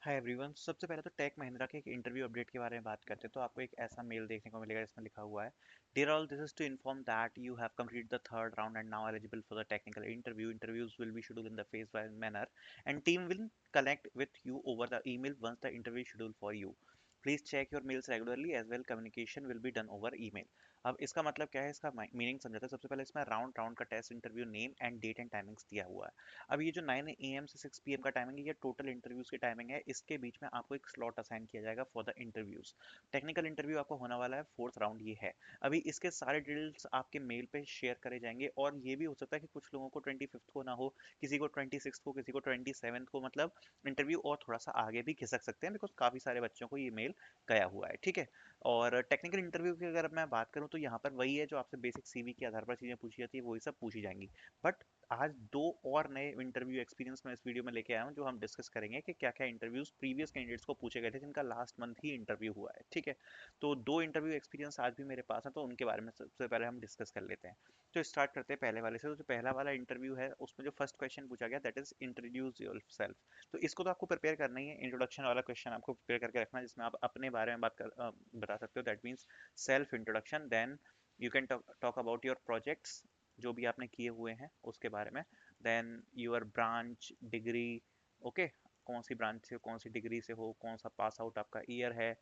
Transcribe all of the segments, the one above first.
Hi everyone. सबसे पहले तो टेक महिंद्रा के एक इंटरव्यू अपडेट के बारे में बात करते हैं। तो आपको एक ऐसा मेल देखने को मिलेगा जिसमें लिखा हुआ है, dear all, this is to inform that you have completed the third round and now eligible for the technical interview. Interviews will be scheduled in the phase wise manner and team will connect with you over the email once the interview schedule for you. Please check your mails regularly as well communication will be done over email. अब इसका मतलब क्या है, इसका meaning समझाते हैं। सबसे पहले इसमें राउंड राउंड का test interview name and date and timings दिया हुआ है। अब ये जो 9 AM से 6 PM का टाइमिंग है, ये टोटल इंटरव्यूज की टाइमिंग है। इसके बीच में आपको एक स्लॉट असाइन किया जाएगा for the interviews. Technical interview आपको होने वाला है, फोर्थ राउंड ये है। अभी इसके सारे डिटेल्स आपके मेल पे शेयर करे जाएंगे, और ये भी हो सकता है कि कुछ लोगों को 25th को ना हो, किसी को 26th को, किसी को 27th को, मतलब इंटरव्यू और थोड़ा सा आगे भी खिसक सकते हैं, बिकॉज काफी सारे बच्चों को ये मेल गया हुआ है। ठीक है। और टेक्निकल इंटरव्यू की अगर मैं बात करूँ तो यहाँ पर वही है, जो आपसे बेसिक सीवी के आधार पर चीजें पूछी जाती है वही सब पूछी जाएंगी। बट आज दो और नए इंटरव्यू एक्सपीरियंस मैं इस वीडियो में लेके आया हूँ, जो हम डिस्कस करेंगे कि क्या क्या इंटरव्यूज प्रीवियस कैंडिडेट्स को पूछे गए थे जिनका लास्ट मंथ ही इंटरव्यू हुआ है। ठीक है। तो दो इंटरव्यू एक्सपीरियंस आज भी मेरे पास है, तो उनके बारे में सबसे पहले हम डिस्कस कर लेते हैं। तो स्टार्ट करते हैं पहले वाले से। तो जो पहला वाला इंटरव्यू है उसमें जो फर्स्ट क्वेश्चन पूछा गया, that is introduce your self. तो इसको तो आपको प्रिपेयर करना ही है। इंट्रोडक्शन वाला क्वेश्चन आपको प्रिपेयर करके रखना है, जिसमें आप अपने बारे में बता सकते हो। That means self introduction. Then you can talk about your projects, जो भी आपने किए हुए हैं उसके बारे में। Then your branch, degree, okay, कौन सी ब्रांच से, कौन सी डिग्री से हो, कौन सा पास आउट आपका ईयर है,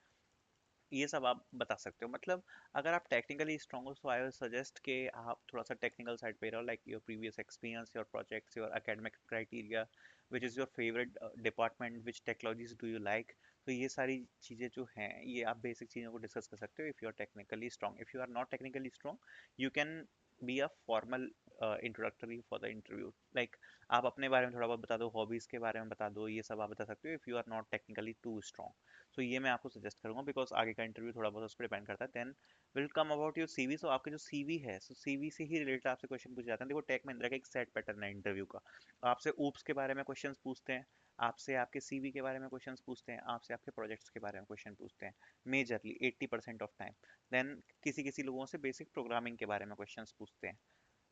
ये सब आप बता सकते हो। मतलब अगर आप टेक्निकली स्ट्रांग हो तो आई विल सजेस्ट कि आप थोड़ा सा टेक्निकल साइड पे रहो, like your previous experience, your projects, your academic criteria, which is your favourite department, which technologies do you like. तो ये सारी चीज़ें जो हैं, ये आप बेसिक चीज़ों को डिस्कस कर सकते हो if you are technically strong. If you are not technically strong, you can be a formal introductory for the interview. Like आप अपने बारे में थोड़ा बहुत बता दो, हॉबीज़ के बारे में बता दो, ये सब आप बता सकते हो if you are not technically too strong. तो ये मैं आपको सजेस्ट करूंगा, बिकॉज आगे का इंटरव्यू थोड़ा बहुत उस पर डिपेंड करता है। Then will come about your CV. So आपके जो सीवी है, सो सीवी से ही रिलेटेड आपसे क्वेश्चन पूछे जाते हैं। देखो, टेक महिंद्रा का एक सेट पैटर्न है इंटरव्यू का। आपसे ऊप्स के बारे में क्वेश्चंस पूछते हैं, आपसे आपके सीवी के बारे में क्वेश्चंस पूछते हैं, आपसे आपके प्रोजेक्ट्स के बारे में क्वेश्चन पूछते हैं, मेजरली 80% ऑफ टाइम। देन किसी किसी लोगों से बेसिक प्रोग्रामिंग के बारे में क्वेश्चंस पूछते हैं,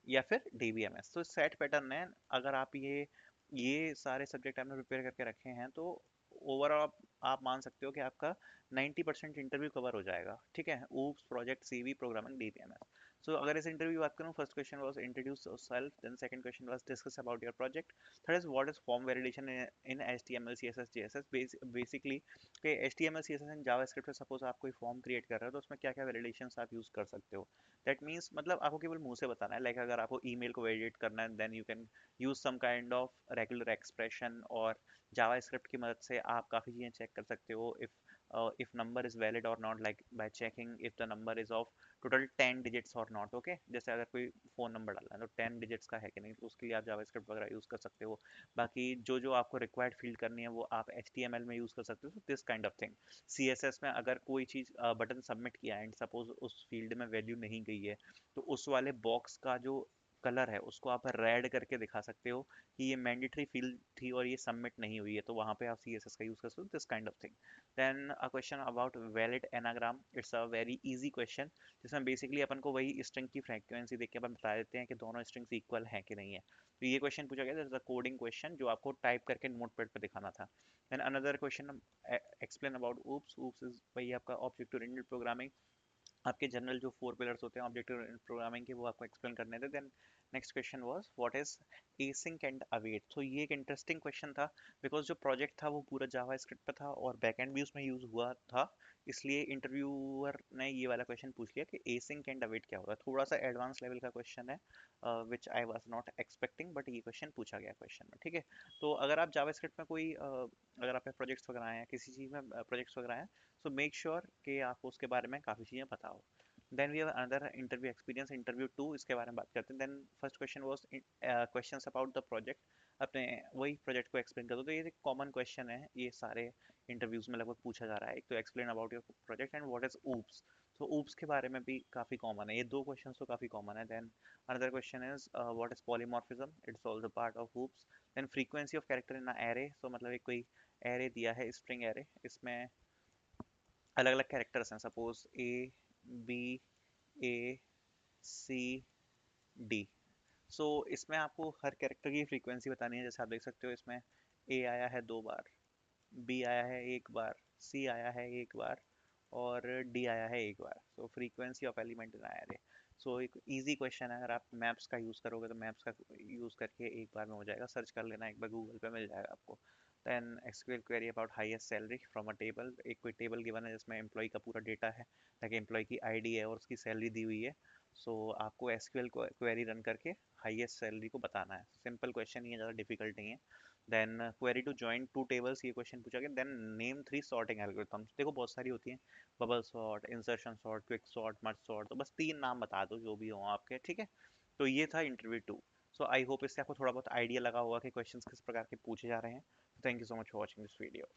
या फिर डीबीएमएस। तो सेट पैटर्न है। अगर आप ये सारे सब्जेक्ट आपने प्रिपेयर करके रखे हैं, तो ओवरऑल आप मान सकते हो कि आपका 90% इंटरव्यू कवर हो जाएगा। ठीक है। OOPS, project, CV, programming, DBMS. So अगर इस इंटरव्यू की बात करूँ, first question was introduce yourself, then second question was discuss about your project, third is what is form validation in HTML, CSS, JSS. Basically कि HTML, CSS and JavaScript से suppose आप कोई form create कर रहे हो, तो उसमें क्या क्या वैलिडेशंस आप यूज कर सकते हो। दैट मीन्स मतलब आपको केवल मुंह से बताना है। लाइक अगर आपको ईमेल को वैलिडेट करना है, then you can use some kind of regular expression, और जावास्क्रिप्ट की मदद से आप काफ़ी चीज़ें चेक कर सकते हो। इफ नंबर इज वैलिड और not, like bye checking if the number is of total 10 digits और नॉट। ओके, जैसे अगर कोई फ़ोन नंबर डालना है तो 10 डिजिट्स का है कि नहीं, तो उसके लिए आप जावास्क्रिप्ट वगैरह यूज़ कर सकते हो। बाकी जो जो आपको रिक्वायर्ड फील्ड करनी है वो आप एचटीएमएल में यूज़ कर सकते हो, this kind of thing. CSS में अगर कोई चीज़ बटन सबमिट किया एंड सपोज उस फील्ड में वैल्यू नहीं गई है, तो उस वाले बॉक्स का जो कलर है उसको आप रेड करके दिखा सकते हो कि ये मैंडेटरी फील्ड थी और ये सबमिट नहीं हुई है, तो वहाँ पे आप सीएसएस का यूज़ कर सकते हो, this kind of thing. Then a question about valid anagram, it's a very easy question, जिसमें बेसिकली अपन को वही स्ट्रिंग की फ्रीक्वेंसी देख के अपन बता देते हैं कि दोनों स्ट्रिंग्स इक्वल हैं कि नहीं है। तो ये क्वेश्चन पूछा गया, that is a coding question जो आपको टाइप करके नोटपैड पे दिखाना था। Then another question, explain about oops. Oops is वही आपका ऑब्जेक्ट ओरिएंटेड प्रोग्रामिंग। आपके जनरल जो 4 पिलर्स होते हैं ऑब्जेक्ट ओरिएंटेड प्रोग्रामिंग के, वो आपको एक्सप्लेन करने थे। Then next question was what is async and await. तो ये एक इंटरेस्टिंग क्वेश्चन था, बिकॉज जो प्रोजेक्ट था वो पूरा जावास्क्रिप्ट पे था और बैकएंड भी उसमें यूज हुआ था। इसलिए इंटरव्यूअर ने ये वाला क्वेश्चन पूछ लिया कि एसिंक एंड अवेट क्या होता है। थोड़ा सा एडवांस लेवल का क्वेश्चन है, which I was not expecting, but ये क्वेश्चन पूछा गया क्वेश्चन में। ठीक है। तो अगर आप जावास्क्रिप्ट में कोई अगर आपके प्रोजेक्ट्स वगैरह हैं, किसी चीज़ में प्रोजेक्ट्स वगैरह हैं, so make sure कि आपको उसके बारे में काफ़ी चीज़ें पता हो। Then we have another interview experience, interview 2, इसके बारे में बात करते हैं। Then first question was questions about the project. अपने वही प्रोजेक्ट को एक्सप्लेन कर दो। तो ये एक कॉमन क्वेश्चन है, ये सारे इंटरव्यूज में लगभग पूछा जा रहा है। एक तो explain about your project and what is oops. तो ऊप्स के बारे में भी काफ़ी कॉमन है, ये दो क्वेश्चन तो काफ़ी कॉमन है। Then another question is what is polymorphism, it's also part of OOPS. Then frequency of character in a array. So मतलब एक कोई एरे दिया है, स्ट्रिंग एरे, इसमें अलग अलग कैरेक्टर्स हैं, सपोज ए, बी, ए, सी, डी। सो इसमें आपको हर कैरेक्टर की फ्रीक्वेंसी बतानी है। जैसे आप देख सकते हो इसमें ए आया है 2 बार, बी आया है एक बार, सी आया है एक बार, और डी आया है एक बार। सो फ्रीक्वेंसी ऑफ एलिमेंट इन आया है। सो एक इजी क्वेश्चन है, अगर आप मैप्स का यूज़ करोगे तो मैप्स का यूज़ करके एक बार में हो जाएगा। सर्च कर लेना एक बार गूगल पे, मिल जाएगा आपको। Then SQL query about highest salary from a table. एक कोई टेबल गिवन है जिसमें एम्प्लॉय का पूरा डेटा है, ताकि एम्प्लॉय की आईडी है और उसकी सैलरी दी हुई है। सो आपको एसक्यूएल क्वेरी रन करके हाईएस्ट सैलरी को बताना है। सिंपल क्वेश्चन ही है, ज़्यादा डिफिकल्ट नहीं है। Then query to join two tables, ये क्वेश्चन पूछा गया। Then name three sorting algorithms. देखो बहुत सारी होती हैं, bubble sort, insertion sort, quick sort, merge sort. तो बस तीन नाम बता दो जो भी हो आपके, ठीक है। तो ये था interview two. So I hope इससे आपको थोड़ा बहुत आइडिया लगा होगा कि क्वेश्चंस किस प्रकार के पूछे जा रहे हैं। Thank you so much for watching this video.